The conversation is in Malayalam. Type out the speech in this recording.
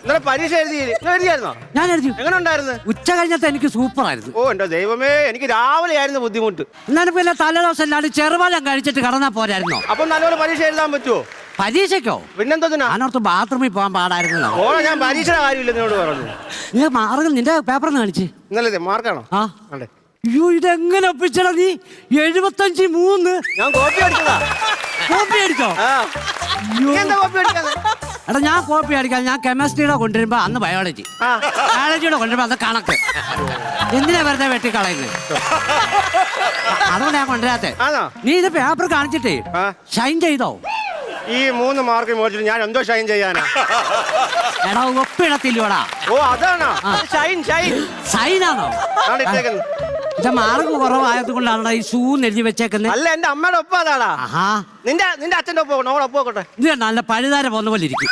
ഇന്നലെ പരീക്ഷ എഴുതിയായിരുന്നോ? ഞാൻ എഴുതി. എങ്ങനെ ഉണ്ടായിരുന്നു? ഉച്ച കഴിഞ്ഞത്തെ എനിക്ക് സൂപ്പർ ആയിരുന്നു. ഓ എന്റെ ദൈവമേ, എനിക്ക് രാവിലെ ആയിരുന്നു ബുദ്ധിമുട്ട്. എന്നാലും പിന്നെ തലേദിവസം അല്ലാണ്ട് ചെറുപാലം കഴിച്ചിട്ട് കടന്നാ പോരായിരുന്നോ? അപ്പൊ നല്ലപോലെ പരീക്ഷ എഴുതാൻ പറ്റുമോ? പരീക്ഷയ്ക്കോ? പിന്നെന്താ? ഞാനോർത്ത് ബാത്റൂമിൽ പോകാൻ പാടായിരുന്നു. ഓളെ ഞാൻ പരീക്ഷയുടെ കാര്യമില്ല എന്നോട് പറഞ്ഞു. നീ മാർഗം നിന്റെ പേപ്പർ കാണിച്ച്. ഇന്നലെ മാർക്കാണോ? ആ അതെ. അയ്യോ, ഇതെങ്ങനെ ഒപ്പിച്ചടാ നീ? 75-3. ഞാൻ കോപ്പി അടിച്ചതാ. കോപ്പി അടിച്ചോ? എന്താ കോപ്പി അടിക്കാതെ? എടാ ഞാൻ കോപ്പി അടിക്കാൻ, ഞാൻ കെമിസ്ട്രിയുടെ കൊണ്ടുവരുമ്പോ അന്ന് ബയോളജിയുടെ കൊണ്ടുവരുമ്പോ അത് കണക്ക്. എന്തിനാ വെറുതെ വെട്ടിക്കളയുന്നത്? അതുകൊണ്ട് ഞാൻ കൊണ്ടുവരാത്തെ. നീ ഇത് പേപ്പർ കാണിച്ചിട്ടേ ഷൈൻ ചെയ്തോ? ഈ 3 മാർക്ക് മേടിച്ചിട്ട് ഞാൻ എന്തോ ഷൈൻ ചെയ്യാനാ? എടാ ഒപ്പിടത്തില്ലോടാ. ഓ അതാണോ ഷൈൻ? ഷൈനാണോ? എന്റെ മാർക്ക് കുറവായത് കൊണ്ടാണ് ഈ ഷൂ എഴുതി വെച്ചേക്കുന്നത്. അല്ല, എന്റെ അമ്മയുടെ ഒപ്പം അതാടാ. ആഹാ, നിന്റെ അച്ഛന്റെ ഒപ്പം ഒപ്പ് നോക്കട്ടെ. ഇത് നല്ല പഴുതാര പോകുന്ന പോലെ ഇരിക്കും.